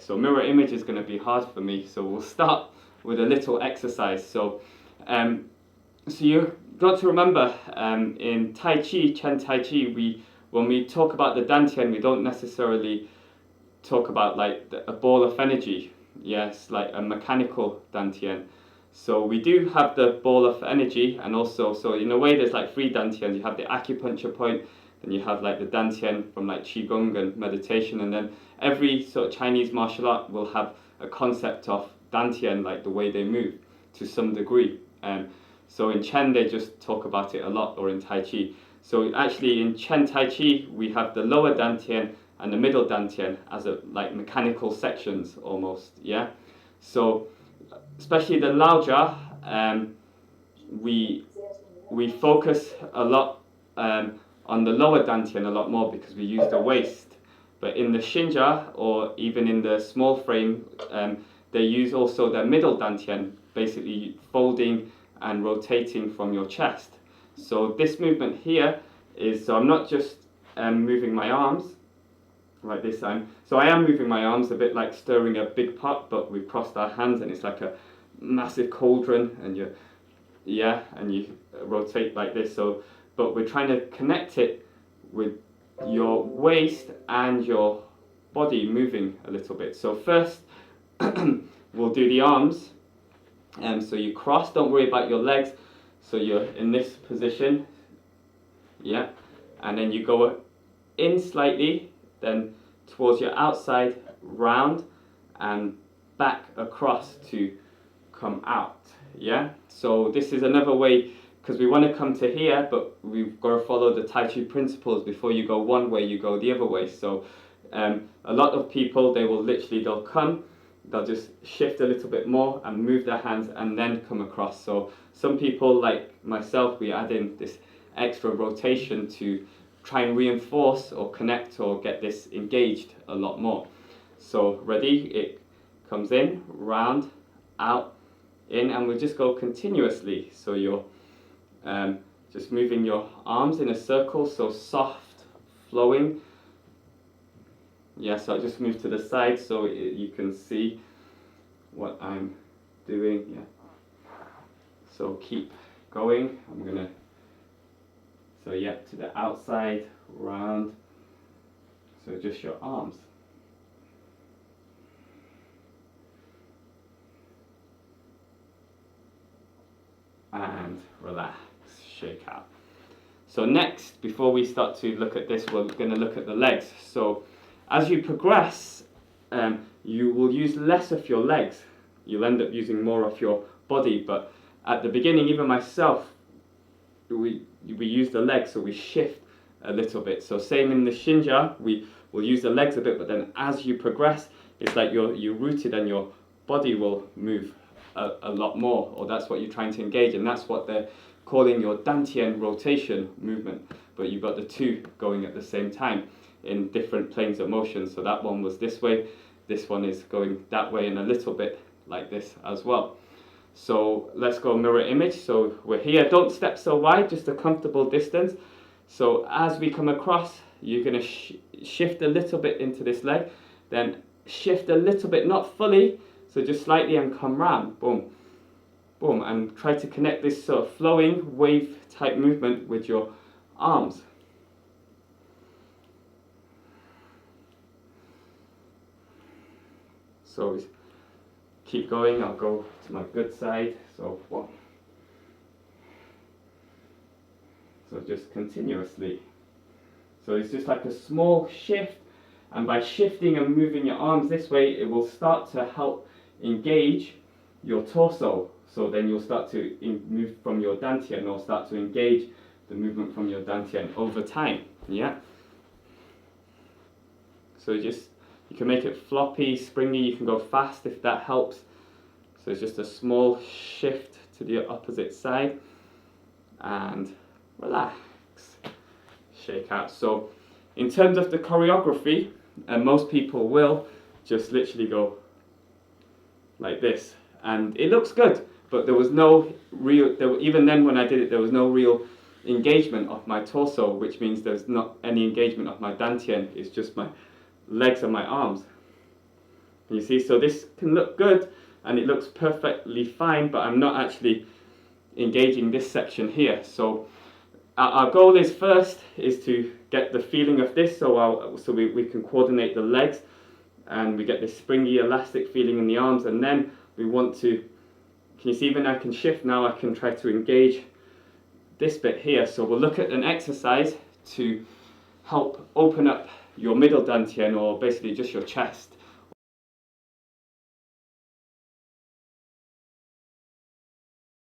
So mirror image is going to be hard for me, so we'll start with a little exercise. So you've got to remember, in Tai Chi, Chen Tai Chi, when we talk about the Dantian, we don't necessarily talk about like a ball of energy. Yes, like a mechanical Dantian. So we do have the ball of energy, and also, so in a way there's like three Dantians. You have the acupuncture point, then you have like the Dantian from like Qigong and meditation, and then every sort of Chinese martial art will have a concept of Dantian, like the way they move to some degree. So in Chen they just talk about it a lot, or in Tai Chi. So actually in Chen Tai Chi we have the lower Dantian and the middle Dantian as like mechanical sections almost, yeah? So especially the Lao Jia, we focus a lot on the lower Dantian a lot more because we use the waist. But in the Xinjia, or even in the small frame, they use also the middle Dantian, basically folding and rotating from your chest. So this movement here is, so I'm not just moving my arms like this, so I am moving my arms a bit like stirring a big pot, but we've crossed our hands and it's like a massive cauldron, and you rotate like this. So, but we're trying to connect it with your waist and your body moving a little bit. So first, we'll do the arms. So you cross, don't worry about your legs. So you're in this position, yeah, and then you go in slightly, then towards your outside, round, and back across to come out, yeah? So this is another way, because we want to come to here, but we've got to follow the Tai Chi principles. Before you go one way, you go the other way. So a lot of people, they'll come, they'll just shift a little bit more and move their hands and then come across. So some people, like myself, we add in this extra rotation to try and reinforce or connect or get this engaged a lot more. So ready, it comes in, round, out, in, and we just go continuously. So you're just moving your arms in a circle, so soft, flowing. Yeah, so I just move to the side so you can see what I'm doing. Yeah. So keep going. I'm gonna. So yeah, to the outside, round. So just your arms. And relax, shake out. So next, before we start to look at this, we're going to look at the legs. So as you progress, you will use less of your legs. You'll end up using more of your body. But at the beginning, even myself, we use the legs, so we shift a little bit. So same in the Xinjia, we will use the legs a bit, but then as you progress, it's like you're rooted and your body will move a lot more, or that's what you're trying to engage, and that's what they're calling your Dantian Rotation movement. But you've got the two going at the same time in different planes of motion. So that one was this way, this one is going that way, and a little bit like this as well. So let's go mirror image. So we're here, don't step so wide, just a comfortable distance. So as we come across, you're going to shift a little bit into this leg, then shift a little bit, not fully, so just slightly, and come round, boom, boom, and try to connect this sort of flowing wave type movement with your arms. So keep going, I'll go to my good side, so one. So just continuously. So it's just like a small shift, and by shifting and moving your arms this way, it will start to help engage your torso. So then you'll start to move from your Dantian, or start to engage the movement from your Dantian over time, yeah? So you can make it floppy, springy, you can go fast if that helps. So it's just a small shift to the opposite side, and relax, shake out. So in terms of the choreography, most people will just literally go like this, and it looks good, but there was no real, even then when I did it, there was no real engagement of my torso, which means there's not any engagement of my Dantian, it's just my legs and my arms. Can you see? So this can look good and it looks perfectly fine, but I'm not actually engaging this section here. So our goal is first is to get the feeling of this, so we can coordinate the legs and we get this springy elastic feeling in the arms, and then we want to, can you see when I can shift now, I can try to engage this bit here. So we'll look at an exercise to help open up your middle dantian, or basically just your chest.